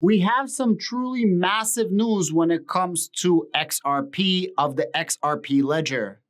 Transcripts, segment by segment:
We have some truly massive news when it comes to XRP of the XRP ledger.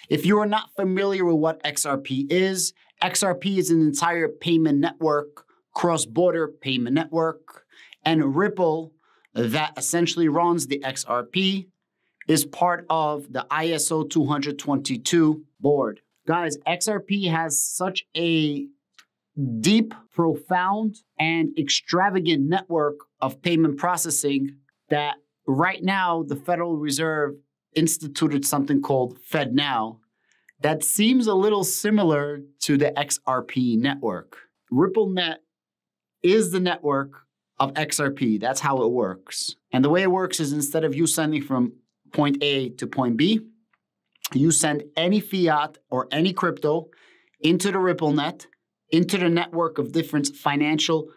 If you are not familiar with what XRP is an entire payment network, cross-border payment network, and Ripple that essentially runs the XRP is part of the ISO 222 board. Guys, XRP has such a deep, profound, and extravagant network of payment processing that right now the Federal Reserve instituted something called FedNow that seems a little similar to the XRP network. RippleNet is the network of XRP. That's how it works. And the way it works is instead of you sending from point A to point B, you send any fiat or any crypto into the RippleNet, into the network of different financial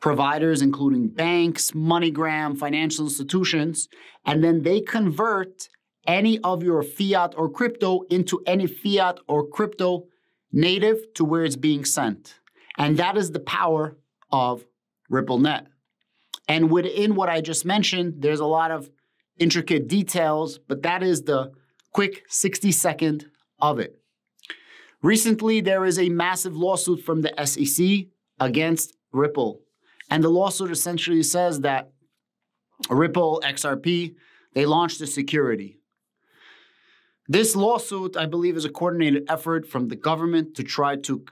providers, including banks, MoneyGram, financial institutions, and then they convert any of your fiat or crypto into any fiat or crypto native to where it's being sent. And that is the power of RippleNet. And within what I just mentioned, there's a lot of intricate details, but that is the quick 60-second of it. Recently, there is a massive lawsuit from the SEC against Ripple. And the lawsuit essentially says that Ripple, XRP, they launched a security. This lawsuit, I believe, is a coordinated effort from the government to try to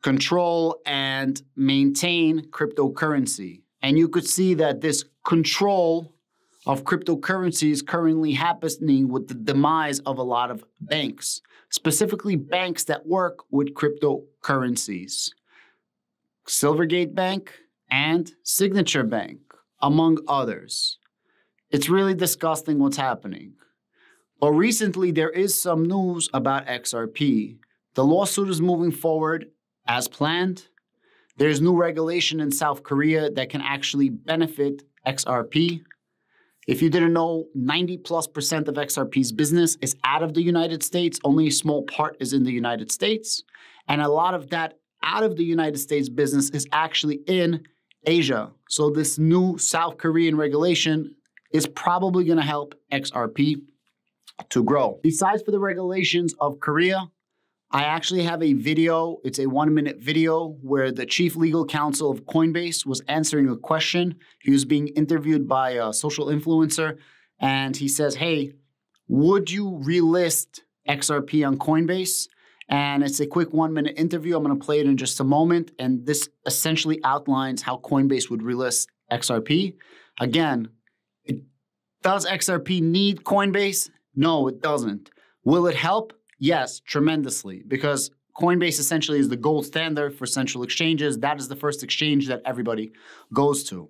control and maintain cryptocurrency. And you could see that this control of cryptocurrency is currently happening with the demise of a lot of banks, specifically banks that work with cryptocurrencies. Silvergate Bank and Signature Bank, among others. It's really disgusting what's happening. But recently, there is some news about XRP. The lawsuit is moving forward as planned. There's new regulation in South Korea that can actually benefit XRP. If you didn't know, 90+% of XRP's business is out of the United States. Only a small part is in the United States. And a lot of that out of the United States business is actually in Asia. So this new South Korean regulation is probably going to help XRP to grow. Besides for the regulations of Korea, I actually have a video. It's a 1-minute video where the chief legal counsel of Coinbase was answering a question. He was being interviewed by a social influencer, and he says, hey, would you relist XRP on Coinbase? And it's a quick 1-minute interview. I'm going to play it in just a moment. And this essentially outlines how Coinbase would relist XRP. Again, does XRP need Coinbase? No, it doesn't. Will it help? Yes, tremendously, because Coinbase essentially is the gold standard for central exchanges. That is the first exchange that everybody goes to.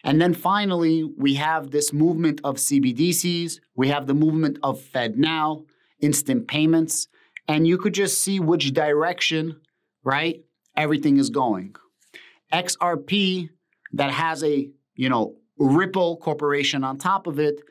And then finally, we have this movement of CBDCs. We have the movement of FedNow, instant payments. And you could just see which direction, right, everything is going. XRP that has a, Ripple Corporation on top of it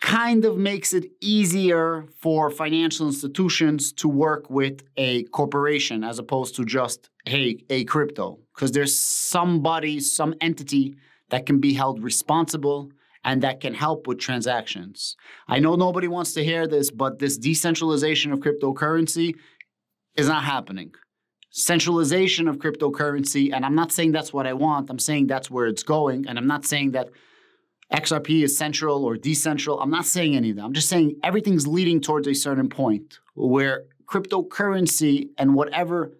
kind of makes it easier for financial institutions to work with a corporation as opposed to just, hey, a crypto. Because there's somebody, some entity that can be held responsible and that can help with transactions. I know nobody wants to hear this, but this decentralization of cryptocurrency is not happening. Centralization of cryptocurrency, and I'm not saying that's what I want, I'm saying that's where it's going, and I'm not saying that XRP is central or decentral. I'm not saying any of that. I'm just saying everything's leading towards a certain point where cryptocurrency and whatever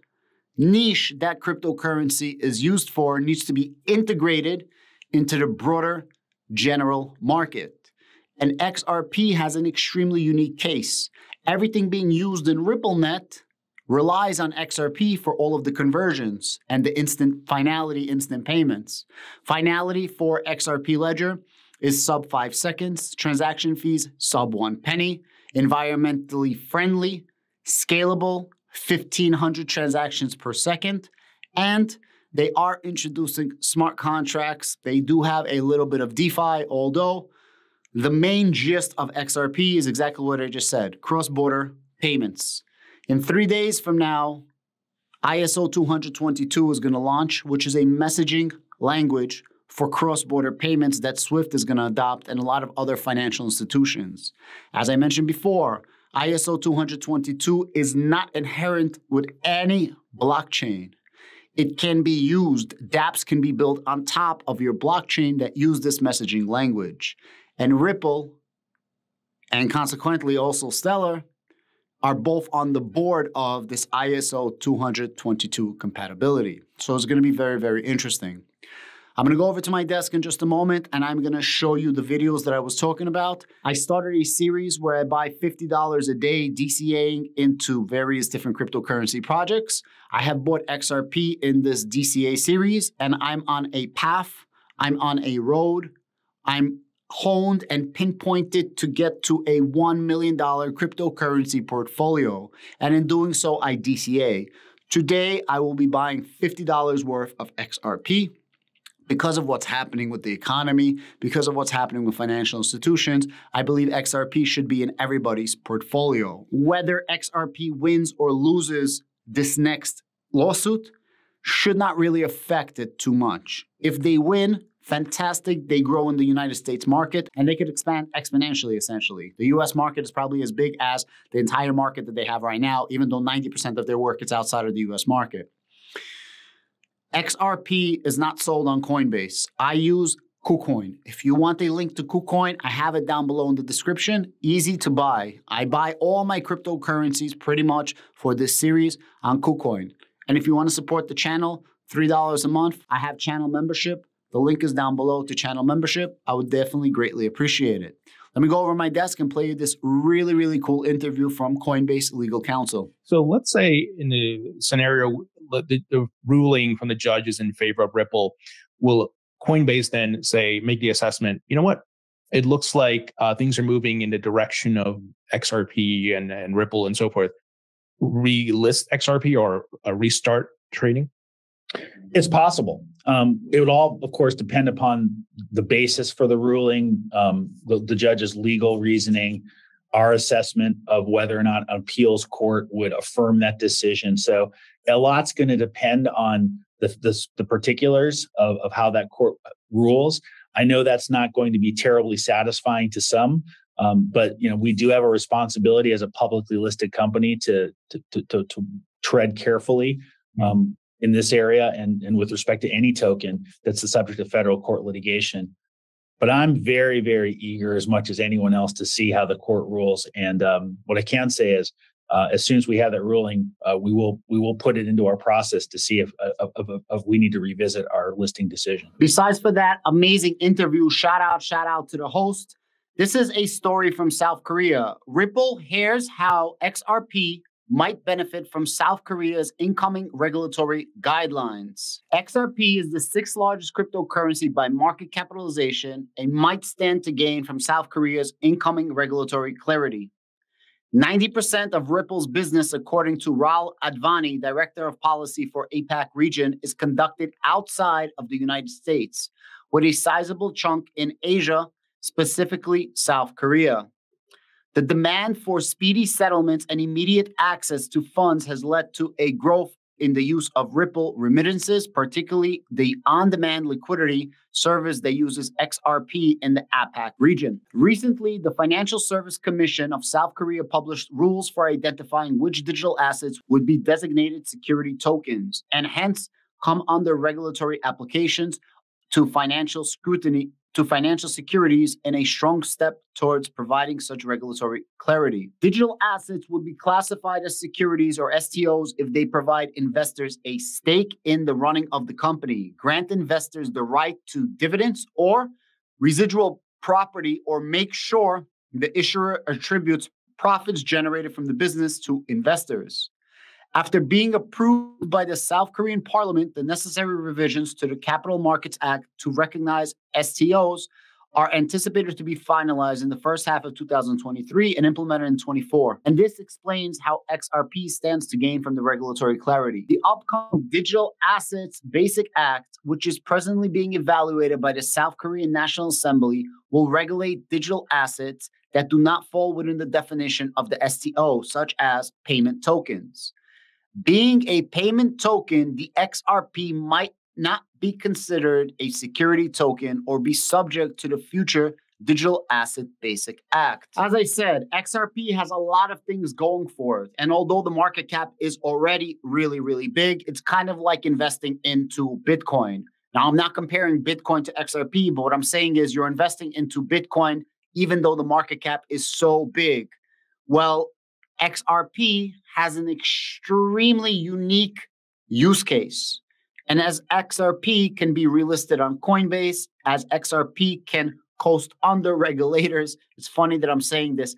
niche that cryptocurrency is used for needs to be integrated into the broader general market. And XRP has an extremely unique case. Everything being used in RippleNet relies on XRP for all of the conversions and the instant payments. Finality for XRP Ledger is sub 5 seconds. Transaction fees, sub 1 penny. Environmentally friendly, scalable, 1,500 transactions per second. And they are introducing smart contracts. They do have a little bit of DeFi, although the main gist of XRP is exactly what I just said, cross-border payments. In 3 days from now, ISO 222 is going to launch, which is a messaging language for cross-border payments that SWIFT is going to adopt and a lot of other financial institutions. As I mentioned before, ISO 20022 is not inherent with any blockchain. It can be used, dApps can be built on top of your blockchain that use this messaging language. And Ripple, and consequently also Stellar, are both on the board of this ISO 20022 compatibility. So it's going to be very, very interesting. I'm going to go over to my desk in just a moment, and I'm going to show you the videos that I was talking about. I started a series where I buy $50 a day DCAing into various different cryptocurrency projects. I have bought XRP in this DCA series, and I'm on a path. I'm on a road. I'm honed and pinpointed to get to a $1 million cryptocurrency portfolio. And in doing so, I DCA. Today, I will be buying $50 worth of XRP. Because of what's happening with the economy, because of what's happening with financial institutions, I believe XRP should be in everybody's portfolio. Whether XRP wins or loses this next lawsuit should not really affect it too much. If they win, fantastic, they grow in the United States market and they could expand exponentially, essentially. The US market is probably as big as the entire market that they have right now, even though 90% of their work is outside of the US market. XRP is not sold on Coinbase. I use KuCoin. If you want a link to KuCoin, I have it down below in the description. Easy to buy. I buy all my cryptocurrencies pretty much for this series on KuCoin. And if you want to support the channel, $3 a month, I have channel membership. The link is down below to channel membership. I would definitely greatly appreciate it. Let me go over my desk and play you this really, really cool interview from Coinbase legal counsel. So let's say in the scenario, the ruling from the judge is in favor of Ripple. Will Coinbase then say, make the assessment, you know what? It looks like things are moving in the direction of XRP and Ripple and so forth. Relist XRP or restart trading? It's possible. It would all, of course, depend upon the basis for the ruling, the judge's legal reasoning, our assessment of whether or not an appeals court would affirm that decision. So a lot's going to depend on the particulars of how that court rules. I know that's not going to be terribly satisfying to some, but we do have a responsibility as a publicly listed company to tread carefully in this area and with respect to any token that's the subject of federal court litigation. But I'm very, very eager, as much as anyone else, to see how the court rules. And what I can say is, as soon as we have that ruling, we will put it into our process to see if we need to revisit our listing decision. Besides for that amazing interview, shout out to the host. This is a story from South Korea. Ripple hears how XRP might benefit from South Korea's incoming regulatory guidelines. XRP is the 6th largest cryptocurrency by market capitalization and might stand to gain from South Korea's incoming regulatory clarity. 90% of Ripple's business, according to Raul Advani, Director of Policy for APAC region, is conducted outside of the United States, with a sizable chunk in Asia, specifically South Korea. The demand for speedy settlements and immediate access to funds has led to a growth in the use of Ripple remittances, particularly the on-demand liquidity service that uses XRP in the APAC region. Recently, the Financial Service Commission of South Korea published rules for identifying which digital assets would be designated security tokens and hence come under regulatory applications to financial scrutiny to financial securities in a strong step towards providing such regulatory clarity. Digital assets would be classified as securities or STOs if they provide investors a stake in the running of the company, grant investors the right to dividends or residual property, or make sure the issuer attributes profits generated from the business to investors. After being approved by the South Korean parliament, the necessary revisions to the Capital Markets Act to recognize STOs are anticipated to be finalized in the first half of 2023 and implemented in 2024. And this explains how XRP stands to gain from the regulatory clarity. The upcoming Digital Assets Basic Act, which is presently being evaluated by the South Korean National Assembly, will regulate digital assets that do not fall within the definition of the STO, such as payment tokens. Being a payment token, the XRP might not be considered a security token or be subject to the future Digital Asset Basic Act. As I said, XRP has a lot of things going for it. And although the market cap is already really, really big, it's kind of like investing into Bitcoin. Now, I'm not comparing Bitcoin to XRP, but what I'm saying is you're investing into Bitcoin even though the market cap is so big. Well, XRP has an extremely unique use case. And as XRP can be relisted on Coinbase, as XRP can coast under regulators, it's funny that I'm saying this,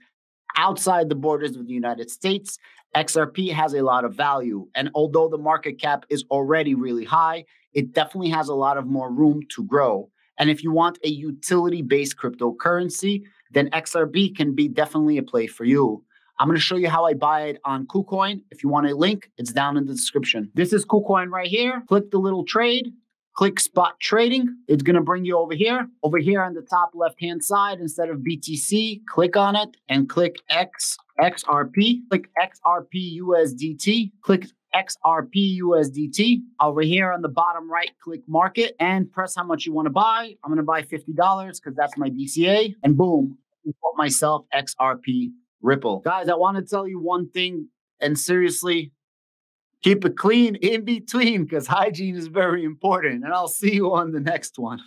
outside the borders of the United States, XRP has a lot of value. And although the market cap is already really high, it definitely has a lot of more room to grow. And if you want a utility-based cryptocurrency, then XRP can be definitely a play for you. I'm going to show you how I buy it on KuCoin. If you want a link, it's down in the description. This is KuCoin right here. Click the little trade. Click spot trading. It's going to bring you over here. Over here on the top left-hand side, instead of BTC, click on it and click XRP. Click XRP USDT. Click XRP USDT. Over here on the bottom right, click market and press how much you want to buy. I'm going to buy $50 because that's my DCA. And boom, I bought myself XRP Ripple. Guys, I want to tell you one thing, and seriously, keep it clean in between because hygiene is very important. And I'll see you on the next one.